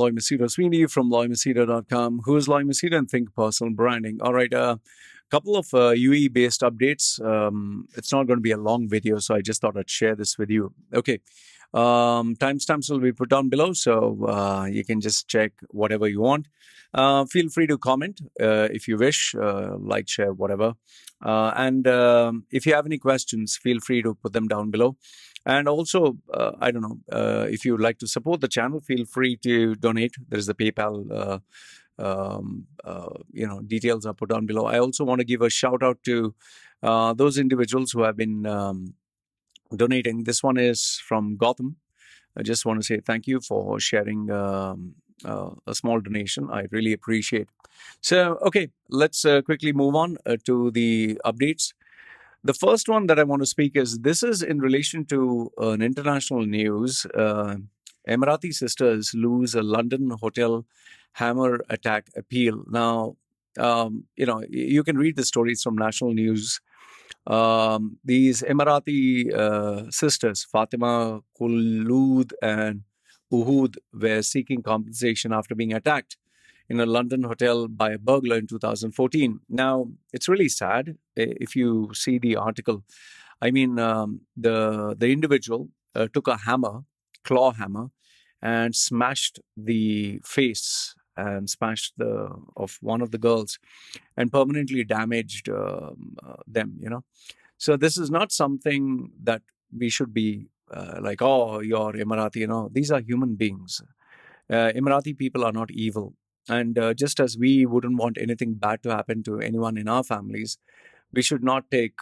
Loy Machedo Sweeney from loymachedo.com. Who is Loy Machedo and Think Personal Branding? All right, couple of UAE-based updates. It's not going to be a long video, so I just thought I'd share this with you. Okay, timestamps will be put down below, so you can just check whatever you want. Feel free to comment if you wish, like, share, whatever. And if you have any questions, feel free to put them down below. And also, I don't know, if you would like to support the channel, feel free to donate. There is a PayPal, details are put down below. I also want to give a shout out to those individuals who have been donating. This one is from Gotham. I just want to say thank you for sharing a small donation. I really appreciate. So, okay, let's quickly move on to the updates. The first one that I want to speak is, this is in relation to an international news. Emirati sisters lose a London hotel hammer attack appeal. Now, you can read the stories from national news. These Emirati sisters, Fatima, Khulud, and Uhud, were seeking compensation after being attacked in a London hotel by a burglar in 2014. Now, it's really sad if you see the article. I mean, the individual took a hammer, claw hammer, and smashed the face and smashed of one of the girls and permanently damaged them, So this is not something that we should be like, oh, you're Emirati, These are human beings. Emirati people are not evil. And just as we wouldn't want anything bad to happen to anyone in our families, we should not take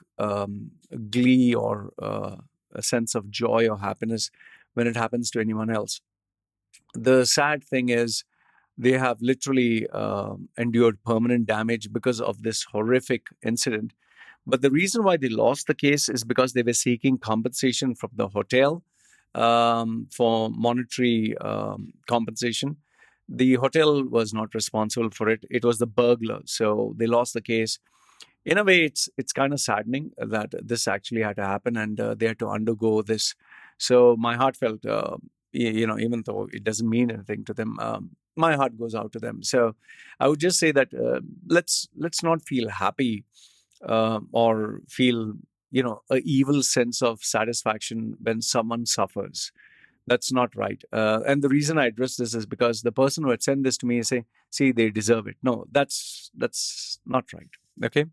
glee or a sense of joy or happiness when it happens to anyone else. The sad thing is, they have literally endured permanent damage because of this horrific incident. But the reason why they lost the case is because they were seeking compensation from the hotel for monetary compensation. The hotel was not responsible for it. It was the burglar. So they lost the case. In a way, it's kind of saddening that this actually had to happen and they had to undergo this. So my heart felt, even though it doesn't mean anything to them, my heart goes out to them. So I would just say that let's not feel happy or feel, an evil sense of satisfaction when someone suffers. That's not right. And the reason I address this is because the person who had sent this to me is saying, see, they deserve it. No, that's not right. Okay.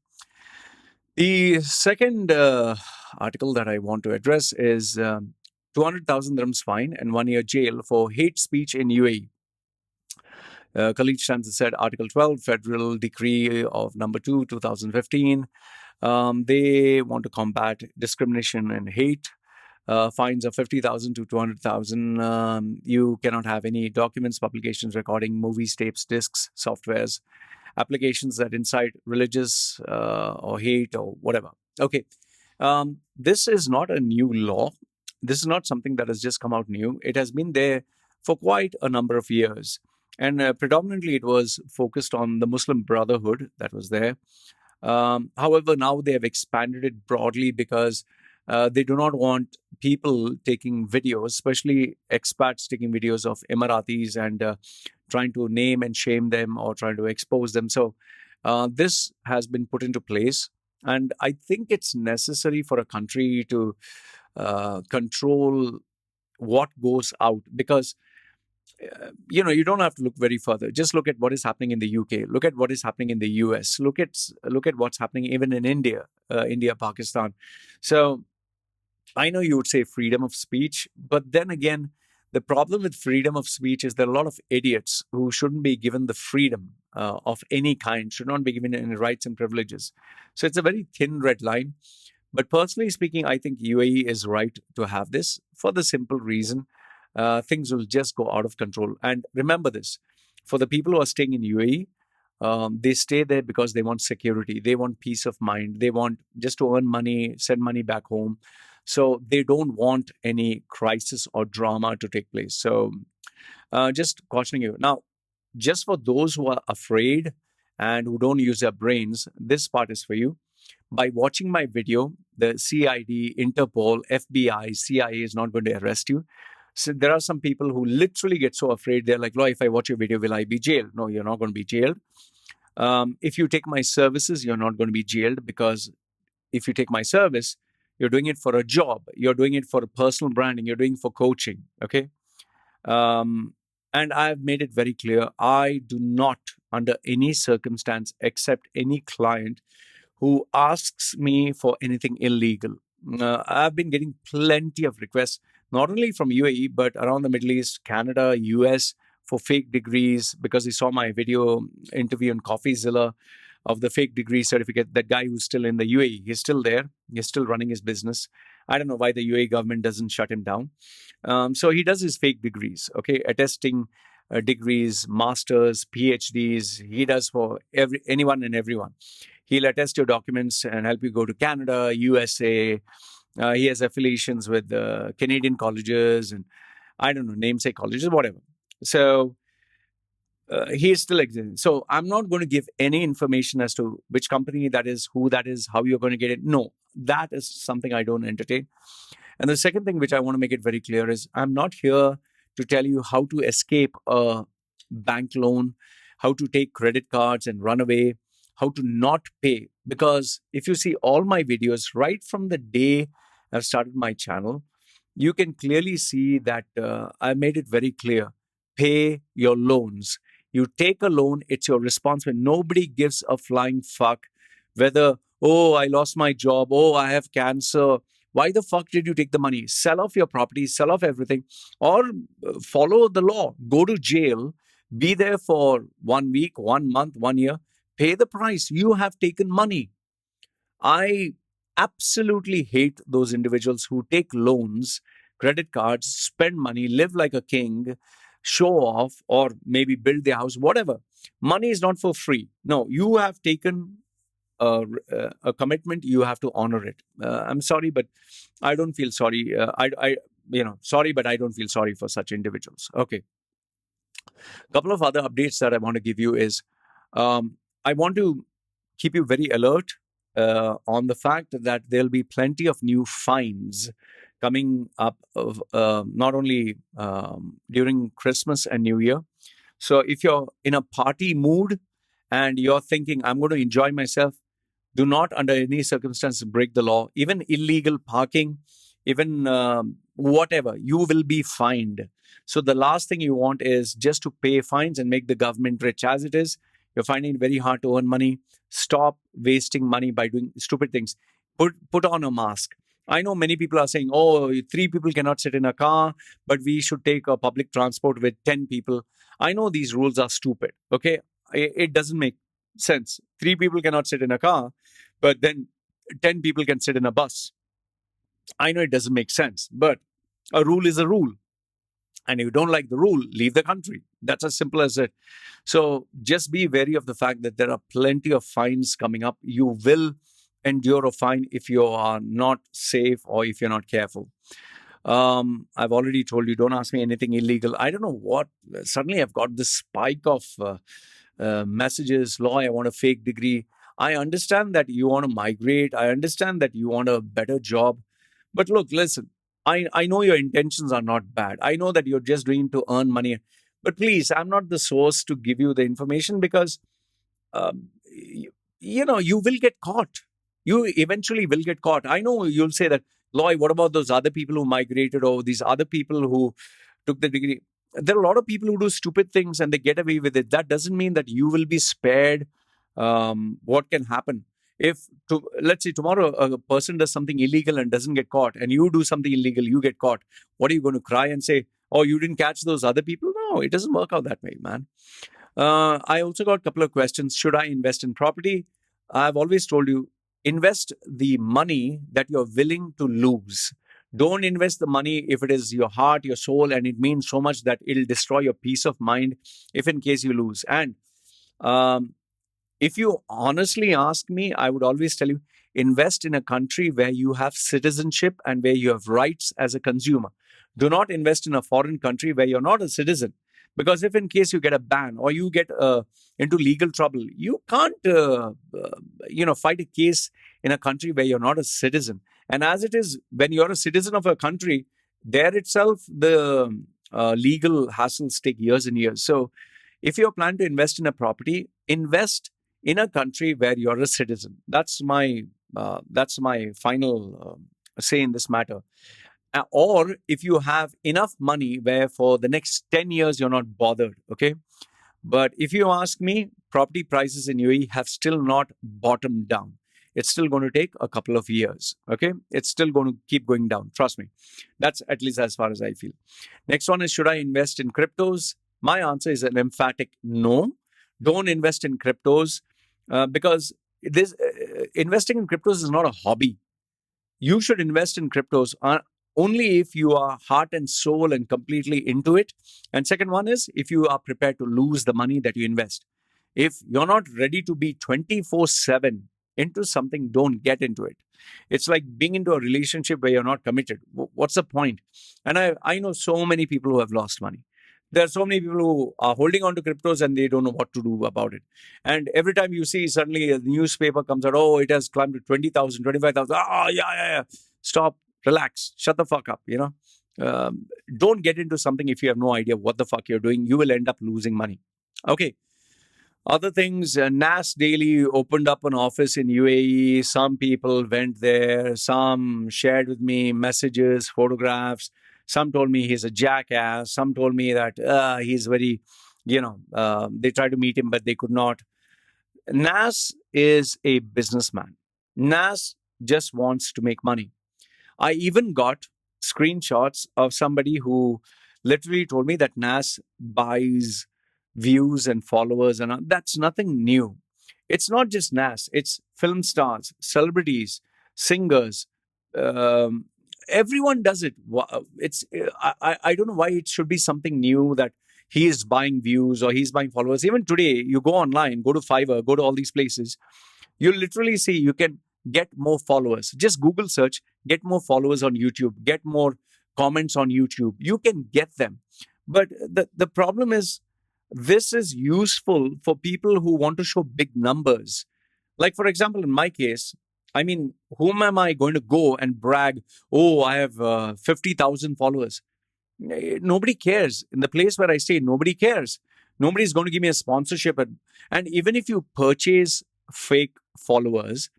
The second article that I want to address is 200,000 dirhams fine and 1 year jail for hate speech in UAE. Khalid said Article 12, Federal Decree of Number 2, 2015. They want to combat discrimination and hate. Fines of 50,000 to 200,000. You cannot have any documents, publications, recording, movies, tapes, discs, softwares, applications that incite religious or hate or whatever. Okay. This is not a new law. This is not something that has just come out new. It has been there for quite a number of years. And predominantly it was focused on the Muslim Brotherhood that was there. However, now they have expanded it broadly because they do not want people taking videos, especially expats taking videos of Emiratis and trying to name and shame them or trying to expose them. So this has been put into place. And I think it's necessary for a country to control what goes out, because you don't have to look very further. Just look at what is happening in the UK. Look at what is happening in the US. Look at what's happening even in India, Pakistan. So I know you would say freedom of speech, but then again, the problem with freedom of speech is there are a lot of idiots who shouldn't be given the freedom of any kind, should not be given any rights and privileges. So it's a very thin red line. But personally speaking, I think UAE is right to have this for the simple reason things will just go out of control. And remember this, for the people who are staying in UAE, they stay there because they want security. They want peace of mind. They want just to earn money, send money back home. So they don't want any crisis or drama to take place. So just cautioning you. Now, just for those who are afraid and who don't use their brains, this part is for you. By watching my video, the CID, Interpol, FBI, CIA is not going to arrest you. So there are some people who literally get so afraid. They're like, "Lo, if I watch your video, will I be jailed?" No, you're not going to be jailed. If you take my services, you're not going to be jailed, because if you take my service, you're doing it for a job, you're doing it for personal branding, you're doing it for coaching. Okay. Um, and I've made it very clear, I do not, under any circumstance, accept any client who asks me for anything illegal. I've been getting plenty of requests, not only from UAE, but around the Middle East, Canada, US, for fake degrees, because they saw my video interview on CoffeeZilla of the fake degree certificate. That guy who's still in the UAE, he's still there. He's still running his business. I don't know why the UAE government doesn't shut him down. So he does his fake degrees, okay, attesting degrees, masters, PhDs. He does for anyone and everyone. He'll attest your documents and help you go to Canada, USA. He has affiliations with Canadian colleges and I don't know, namesake colleges, whatever. So he is still existing. So I'm not going to give any information as to which company that is, who that is, how you're going to get it. No, that is something I don't entertain. And the second thing which I want to make it very clear is I'm not here to tell you how to escape a bank loan, how to take credit cards and run away, how to not pay. Because if you see all my videos right from the day I've started my channel, you can clearly see that I made it very clear. Pay your loans. You take a loan, it's your responsibility. Nobody gives a flying fuck whether, oh, I lost my job, oh, I have cancer. Why the fuck did you take the money? Sell off your property, sell off everything, or follow the law. Go to jail, be there for 1 week, 1 month, 1 year, pay the price. You have taken money. I absolutely hate those individuals who take loans, credit cards, spend money, live like a king, show off, or maybe build their house, whatever. Money is not for free. No, you have taken a commitment. You have to honor it. I'm sorry, but I don't feel sorry. Sorry, but I don't feel sorry for such individuals. Okay. A couple of other updates that I want to give you is I want to keep you very alert on the fact that there'll be plenty of new fines coming up not only during Christmas and New Year. So if you're in a party mood and you're thinking, I'm going to enjoy myself, do not under any circumstance break the law. Even illegal parking, even whatever, you will be fined. So the last thing you want is just to pay fines and make the government rich. As it is, you're finding it very hard to earn money. Stop wasting money by doing stupid things. Put on a mask. I know many people are saying, oh, 3 people cannot sit in a car, but we should take a public transport with 10 people. I know these rules are stupid, okay? It doesn't make sense. 3 people cannot sit in a car, but then 10 people can sit in a bus. I know it doesn't make sense, but a rule is a rule. And if you don't like the rule, leave the country. That's as simple as it. So just be wary of the fact that there are plenty of fines coming up. You will endure a fine if you are not safe or if you're not careful. I've already told you, don't ask me anything illegal. I don't know what. Suddenly I've got this spike of messages. Law, I want a fake degree. I understand that you want to migrate. I understand that you want a better job. But look, listen, I know your intentions are not bad. I know that you're just doing to earn money. But please, I'm not the source to give you the information because, you will get caught. You eventually will get caught. I know you'll say that, Loy, what about those other people who migrated or these other people who took the degree? There are a lot of people who do stupid things and they get away with it. That doesn't mean that you will be spared. What can happen? Let's say tomorrow a person does something illegal and doesn't get caught, and you do something illegal, you get caught. What are you going to cry and say, oh, you didn't catch those other people? No, it doesn't work out that way, man. I also got a couple of questions. Should I invest in property? I've always told you, invest the money that you're willing to lose. Don't invest the money if it is your heart, your soul, and it means so much that it'll destroy your peace of mind if in case you lose. And if you honestly ask me, I would always tell you, invest in a country where you have citizenship and where you have rights as a consumer. Do not invest in a foreign country where you're not a citizen. Because if in case you get a ban or you get into legal trouble, you can't, fight a case in a country where you're not a citizen. And as it is, when you're a citizen of a country, there itself, the legal hassles take years and years. So if you're planning to invest in a property, invest in a country where you're a citizen. That's my final say in this matter. Or if you have enough money where for the next 10 years you're not bothered, okay? But if you ask me, property prices in UAE have still not bottomed down. It's still going to take a couple of years, okay? It's still going to keep going down, trust me. That's at least as far as I feel. Next one is, should I invest in cryptos? My answer is an emphatic no. Don't invest in cryptos because investing in cryptos is not a hobby. You should invest in cryptos only if you are heart and soul and completely into it. And second one is if you are prepared to lose the money that you invest. If you're not ready to be 24/7 into something, don't get into it. It's like being into a relationship where you're not committed. What's the point? And I know so many people who have lost money. There are so many people who are holding on to cryptos and they don't know what to do about it. And every time you see suddenly a newspaper comes out, oh, it has climbed to 20,000, 25,000. Oh, yeah. Stop, relax, shut the fuck up, don't get into something if you have no idea what the fuck you're doing. You will end up losing money. Okay. Other things, NAS Daily opened up an office in UAE. Some people went there. Some shared with me messages, photographs. Some told me he's a jackass. Some told me that he's very, they tried to meet him, but they could not. NAS is a businessman. NAS just wants to make money. I even got screenshots of somebody who literally told me that NAS buys views and followers, and that's nothing new. It's not just NAS, it's film stars, celebrities, singers. Um, Everyone does it. I don't know why it should be something new that he is buying views or he's buying followers. Even today, you go online, go to Fiverr, go to all these places, you literally see you can get more followers. Just Google search, get more followers on YouTube, get more comments on YouTube. You can get them. But the problem is, this is useful for people who want to show big numbers. Like, for example, in my case, I mean, whom am I going to go and brag, oh, I have 50,000 followers? Nobody cares. In the place where I stay, nobody cares. Nobody's going to give me a sponsorship. And even if you purchase fake followers,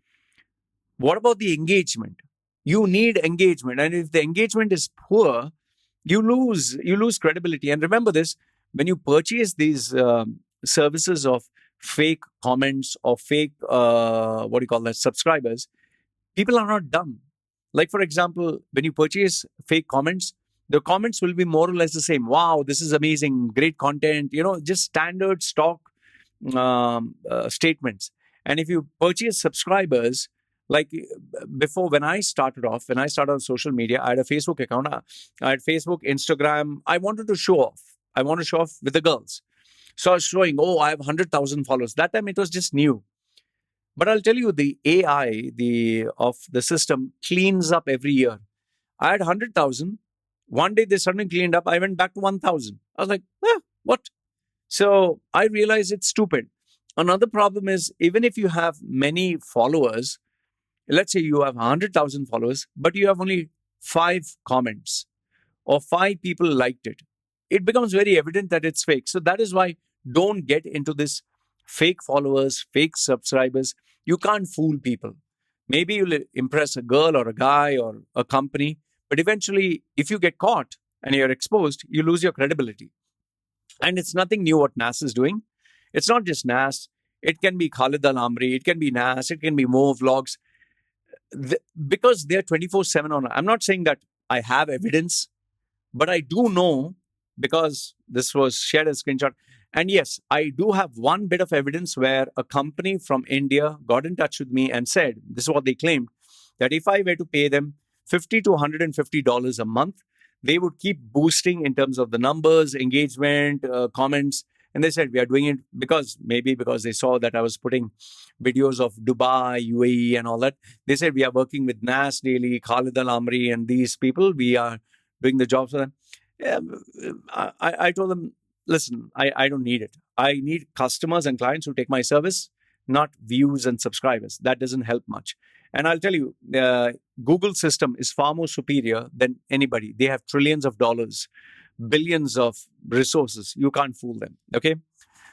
what about the engagement? You need engagement. And if the engagement is poor, you lose credibility. And remember this, when you purchase these services of fake comments or fake, what do you call that, subscribers, people are not dumb. Like, for example, when you purchase fake comments, the comments will be more or less the same. Wow, this is amazing, great content, just standard stock statements. And if you purchase subscribers, like before, when I started on social media, I had a Facebook account. I had Facebook, Instagram. I wanted to show off. I want to show off with the girls. So I was showing, oh, I have 100,000 followers. That time it was just new. But I'll tell you, the AI of the system cleans up every year. I had 100,000. One day they suddenly cleaned up. I went back to 1,000. I was like, what? So I realized it's stupid. Another problem is, even if you have many followers, let's say you have 100,000 followers, but you have only 5 comments or 5 people liked it, it becomes very evident that it's fake. So that is why don't get into this fake followers, fake subscribers. You can't fool people. Maybe you'll impress a girl or a guy or a company, but eventually, if you get caught and you're exposed, you lose your credibility. And it's nothing new what NAS is doing. It's not just NAS. It can be Khalid Al Amri. It can be NAS. It can be Mo Vlogs. Because they're 24/7 on. I'm not saying that I have evidence, but I do know, because this was shared as a screenshot. And yes, I do have one bit of evidence where a company from India got in touch with me and said, this is what they claimed, that if I were to pay them $50 to $150 a month, they would keep boosting in terms of the numbers, engagement, comments. And they said, we are doing it because they saw that I was putting videos of Dubai, UAE and all that. They said, we are working with NAS Daily, Khalid Al Amri and these people. We are doing the jobs for them. I told them, listen, I don't need it. I need customers and clients who take my service. not views and subscribers. That doesn't help much. And I'll tell you, Google system is far more superior than anybody. They have trillions of dollars, billions of resources. You can't fool them. Okay.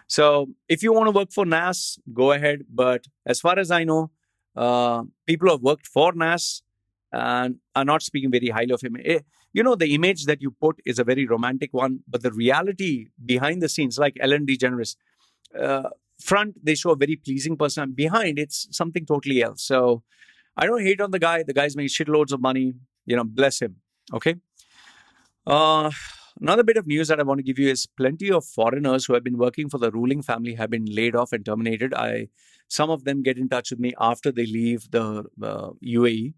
So if you want to work for NAS, go ahead. But as far as I know, people who have worked for NAS and are not speaking very highly of him. The image that you put is a very romantic one, but the reality behind the scenes, like Ellen DeGeneres, uh, front they show a very pleasing person. Behind, it's something totally else. So I don't hate on the guy. The guy's making shitloads of money. Bless him. Okay. Uh, Another bit of news that I want to give you is plenty of foreigners who have been working for the ruling family have been laid off and terminated. Some of them get in touch with me after they leave the UAE.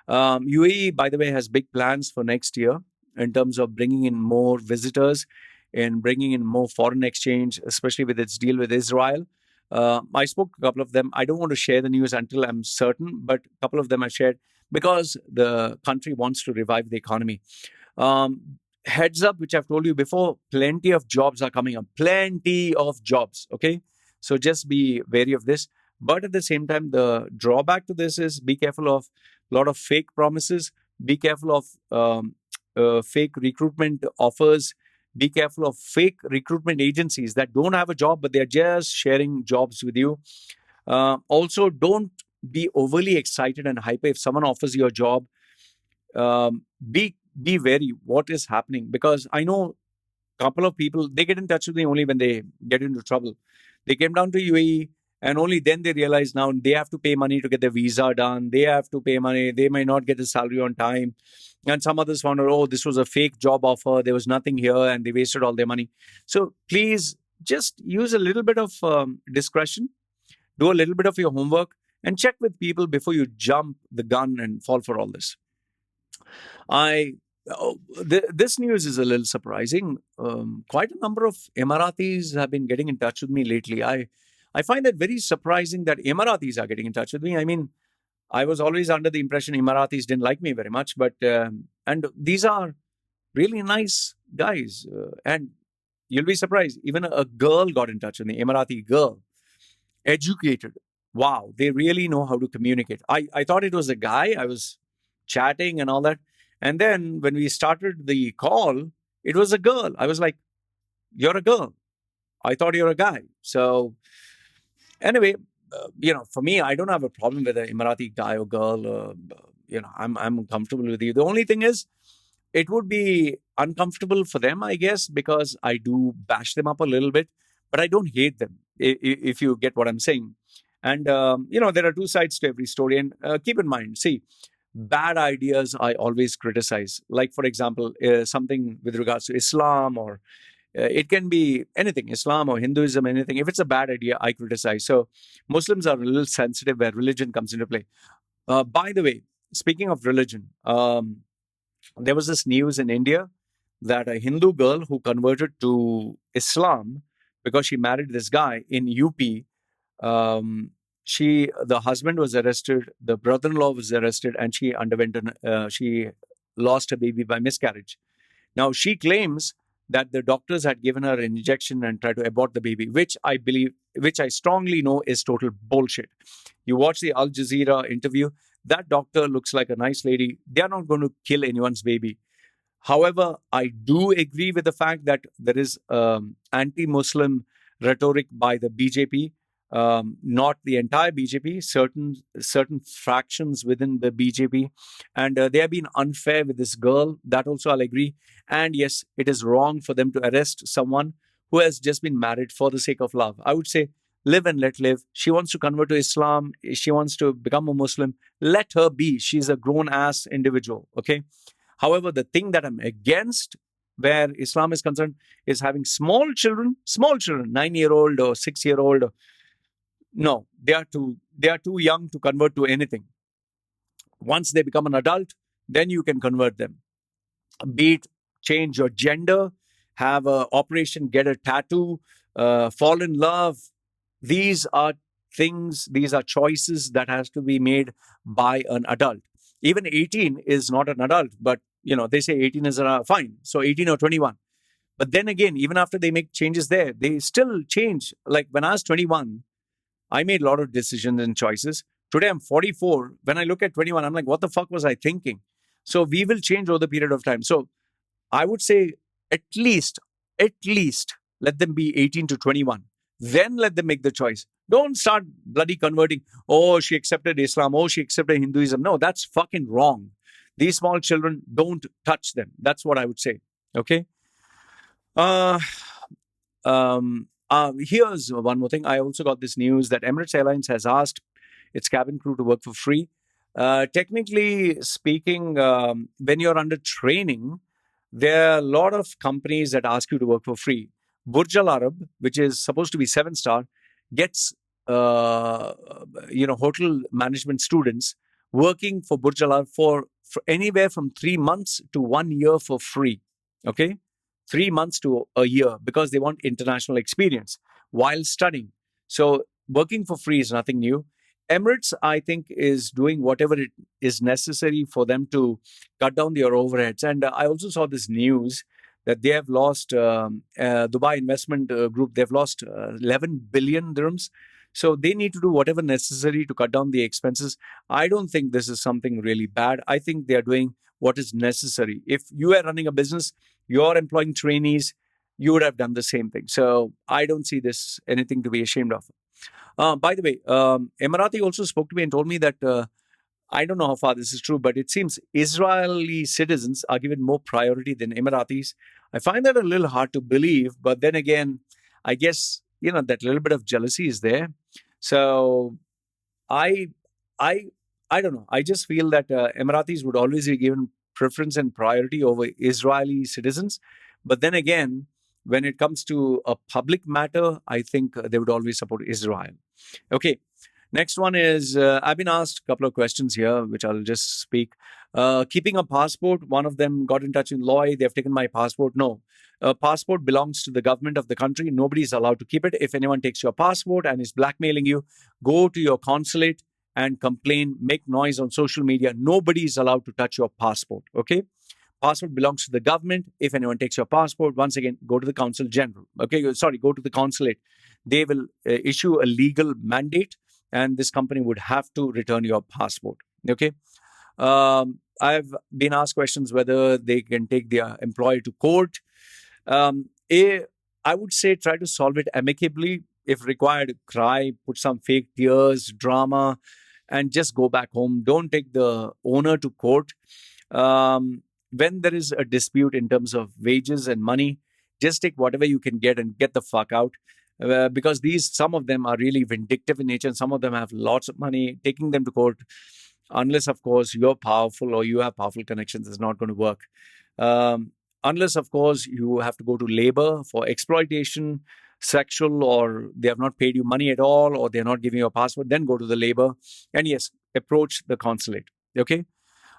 UAE, by the way, has big plans for next year in terms of bringing in more visitors and bringing in more foreign exchange, especially with its deal with Israel. I spoke to a couple of them. I don't want to share the news until I'm certain, but a couple of them I shared because the country wants to revive the economy. Heads up, which I've told you before, plenty of jobs are coming up. Plenty of jobs. Okay. So just be wary of this. But at the same time, the drawback to this is be careful of a lot of fake promises. Be careful of fake recruitment offers. Be careful of fake recruitment agencies that don't have a job, but they're just sharing jobs with you. Also, don't be overly excited and hyper if someone offers you a job. Be wary what is happening, because I know a couple of people, they get in touch with me only when they get into trouble. They came down to UAE and only then they realize now they have to pay money to get their visa done. They have to pay money. They may not get the salary on time. And some others found out, oh, this was a fake job offer. There was nothing here and they wasted all their money. So please just use a little bit of discretion, do a little bit of your homework and check with people before you jump the gun and fall for all this. This news is a little surprising. Quite a number of Emiratis have been getting in touch with me lately. I find that very surprising that Emiratis are getting in touch with me. I mean, I was always under the impression Emiratis didn't like me very much, but and these are really nice guys. And you'll be surprised, even a girl got in touch with me, Emirati girl, educated. Wow, they really know how to communicate. I thought it was a guy. I was chatting and all that. And then when we started the call, it was a girl. I was like, you're a girl. I thought you're a guy. So anyway, for me, I don't have a problem with an Emirati guy or girl. I'm comfortable with you. The only thing is, it would be uncomfortable for them, I guess, because I do bash them up a little bit, but I don't hate them, if you get what I'm saying. And, there are two sides to every story. And keep in mind, see, bad ideas I always criticize. Like, for example, something with regards to Islam, or it can be anything, Islam or Hinduism, anything. If it's a bad idea, I criticize. So Muslims are a little sensitive where religion comes into play. By the way, speaking of religion, there was this news in India that a Hindu girl who converted to Islam because she married this guy in UP, the husband was arrested, the brother-in-law was arrested, and she lost a baby by miscarriage. Now she claims that the doctors had given her an injection and tried to abort the baby, which I strongly know is total bullshit. You watch the Al Jazeera interview, that doctor looks like a nice lady. They are not going to kill anyone's baby. However, I do agree with the fact that there is anti-Muslim rhetoric by the BJP. Not the entire BJP, certain fractions within the BJP, and they have been unfair with this girl. That also I'll agree. And yes, it is wrong for them to arrest someone who has just been married for the sake of love. I would say live and let live. She wants to convert to Islam. She wants to become a Muslim. Let her be. She's a grown ass individual. Okay. However, the thing that I'm against, where Islam is concerned, is having small children, 9-year-old or 6-year-old. No, they are too young to convert to anything. Once they become an adult, then you can convert them. Be it change your gender, have an operation, get a tattoo, fall in love. These are things, these are choices that has to be made by an adult. Even 18 is not an adult, but they say 18 is fine. So 18 or 21. But then again, even after they make changes there, they still change. Like when I was 21, I made a lot of decisions and choices. Today I'm 44. When I look at 21, I'm like, what the fuck was I thinking? So we will change over the period of time. So I would say at least, at least let them be 18 to 21. Then let them make the choice. Don't start bloody converting. Oh, she accepted Islam. Oh, she accepted Hinduism. No, that's fucking wrong. These small children, don't touch them. That's what I would say. Okay. Uh, Here's one more thing. I also got this news that Emirates Airlines has asked its cabin crew to work for free. Technically speaking, when you're under training, there are a lot of companies that ask you to work for free. Burj Al Arab, which is supposed to be 7-star, gets hotel management students working for Burj Al Arab for anywhere from 3 months to 1 year for free. Okay, 3 months to a year because they want international experience while studying. So working for free is nothing new. Emirates, I think, is doing whatever it is necessary for them to cut down their overheads. And I also saw this news that they have lost Dubai Investment Group. They've lost 11 billion dirhams. So they need to do whatever necessary to cut down the expenses. I don't think this is something really bad. I think they are doing what is necessary. If you are running a business, you're employing trainees, you would have done the same thing. So I don't see this anything to be ashamed of. By the way, Emirati also spoke to me and told me that I don't know how far this is true, but it seems Israeli citizens are given more priority than Emiratis. I find that a little hard to believe, but then again, I guess that little bit of jealousy is there. So I, I, I don't know. I just feel that Emiratis would always be given preference and priority over Israeli citizens. But then again, when it comes to a public matter, I think they would always support Israel. Okay. Next one is I've been asked a couple of questions here, which I'll just speak. Keeping a passport, one of them got in touch with Loy. They've taken my passport. No, a passport belongs to the government of the country. Nobody is allowed to keep it. If anyone takes your passport and is blackmailing you, go to your consulate and complain, make noise on social media. Nobody is allowed to touch your passport. Okay. Passport belongs to the government. If anyone takes your passport, once again, go to the consul general. Okay. Sorry, go to the consulate. They will issue a legal mandate and this company would have to return your passport. Okay. I've been asked questions whether they can take their employee to court. I would say try to solve it amicably. If required, cry, put some fake tears, drama, and just go back home. Don't take the owner to court. When there is a dispute in terms of wages and money, just take whatever you can get and get the fuck out. Because some of them are really vindictive in nature and some of them have lots of money. Taking them to court, unless, of course, you're powerful or you have powerful connections, is not going to work. Unless, of course, you have to go to labor for exploitation, sexual, or they have not paid you money at all, or they're not giving you a passport, then go to the labor. And yes, approach the consulate. Okay.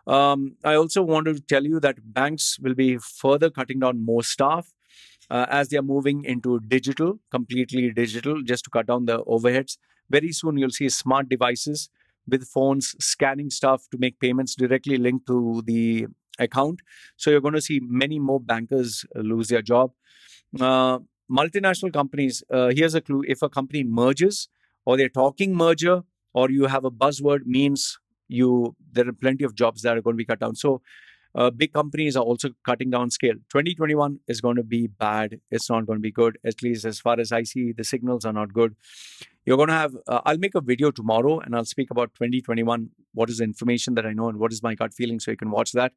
I also want to tell you that banks will be further cutting down more staff as they are moving into digital, completely digital, just to cut down the overheads. Very soon, you'll see smart devices with phones scanning stuff to make payments directly linked to the account. So you're going to see many more bankers lose their job. Multinational companies, here's a clue. If a company merges or they're talking merger or you have a buzzword, means there are plenty of jobs that are going to be cut down. So big companies are also cutting down scale. 2021 is going to be bad. It's not going to be good. At least as far as I see, the signals are not good. You're going to have, I'll make a video tomorrow and I'll speak about 2021. What is the information that I know and what is my gut feeling, so you can watch that.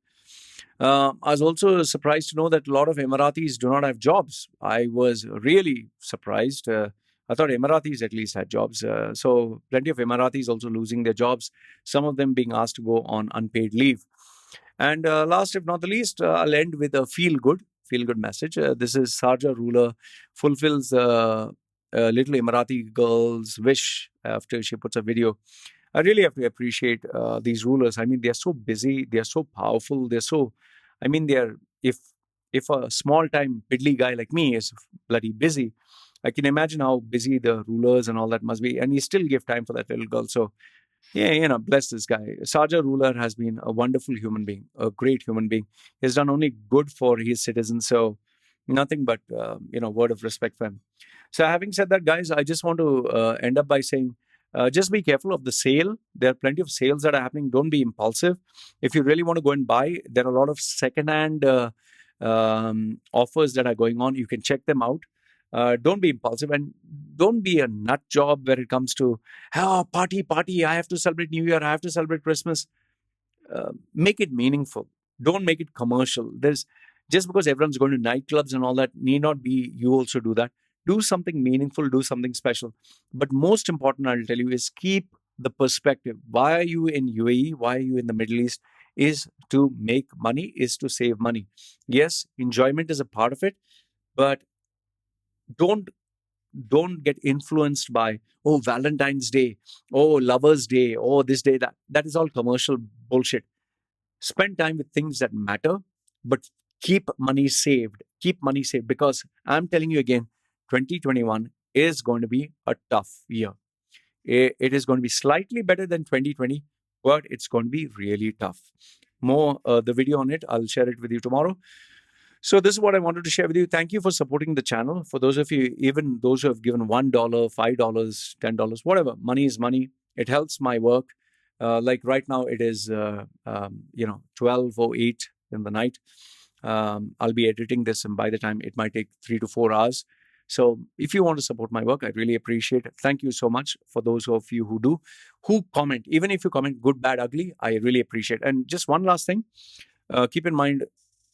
I was also surprised to know that a lot of Emiratis do not have jobs. I was really surprised. I thought Emiratis at least had jobs. So plenty of Emiratis also losing their jobs, some of them being asked to go on unpaid leave. And last, if not the least, I'll end with a feel-good message. This is Sharjah Ruler fulfills little Emirati girl's wish after she puts a video. I really have to appreciate these rulers. I mean, they're so busy. They're so powerful. If a small-time piddly guy like me is bloody busy, I can imagine how busy the rulers and all that must be. And he still give time for that little girl. So, yeah, bless this guy. Sharjah Ruler has been a wonderful human being, a great human being. He's done only good for his citizens. So, Nothing but word of respect for him. So having said that, guys, I just want to end up by saying, just be careful of the sale. There are plenty of sales that are happening. Don't be impulsive. If you really want to go and buy, there are a lot of second-hand offers that are going on. You can check them out. Don't be impulsive, and don't be a nut job where it comes to, party, I have to celebrate New Year, I have to celebrate Christmas. Make it meaningful. Don't make it commercial. Just because everyone's going to nightclubs and all that, need not be you also do that. Do something meaningful, do something special. But most important, I'll tell you, is keep the perspective. Why are you in UAE? Why are you in the Middle East? Is to make money, is to save money. Yes, enjoyment is a part of it, but don't get influenced by, Valentine's Day, Lovers Day, this day, that. That is all commercial bullshit. Spend time with things that matter, but keep money saved. Keep money saved, because I'm telling you again, 2021 is going to be a tough year. It is going to be slightly better than 2020, but it's going to be really tough. More the video on it, I'll share it with you tomorrow. So this is what I wanted to share with you. Thank you for supporting the channel. For those of you, even those who have given $1, $5, $10, whatever, money is money. It helps my work. Like right now, it is 12:08 in the night. I'll be editing this, and by the time it might take 3 to 4 hours. So if you want to support my work, I really appreciate it. Thank you so much for those of you who do, who comment. Even if you comment good, bad, ugly, I really appreciate it. And just one last thing, keep in mind,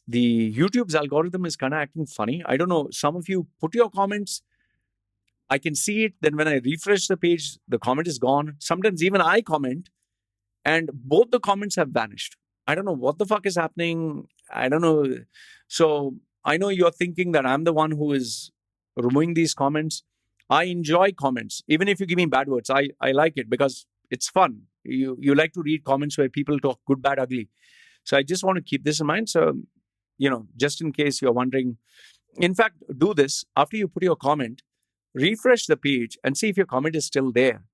the YouTube's algorithm is kind of acting funny. I don't know. Some of you put your comments. I can see it. Then when I refresh the page, the comment is gone. Sometimes even I comment, and both the comments have vanished. I don't know what the fuck is happening. I don't know. So I know you're thinking that I'm the one who is removing these comments. I enjoy comments. Even if you give me bad words, I like it because it's fun. You like to read comments where people talk good, bad, ugly. So I just want to keep this in mind. So, just in case you're wondering, in fact, do this after you put your comment, refresh the page and see if your comment is still there.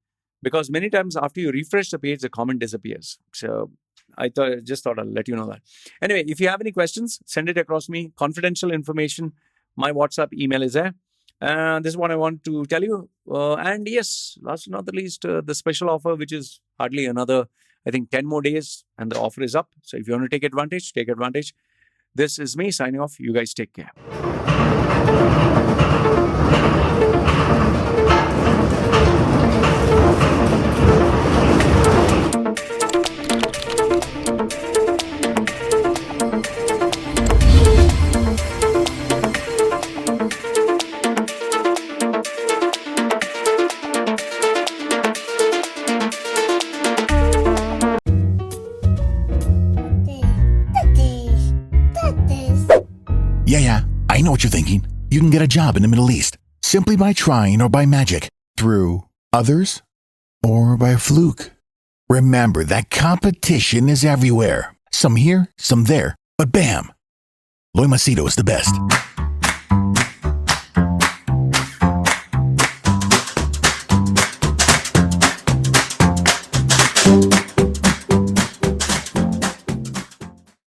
Because many times after you refresh the page, the comment disappears. So I just thought I'll let you know that. Anyway, if you have any questions, send it across me. Confidential information. My WhatsApp email is there. This is what I want to tell you. And yes, last but not the least, the special offer, which is hardly another, I think, 10 more days, and the offer is up. So if you want to take advantage, take advantage. This is me signing off. You guys take care. Yeah, I know what you're thinking. You can get a job in the Middle East simply by trying, or by magic, through others, or by fluke. Remember that competition is everywhere. Some here, some there, but bam! Machedo is the best.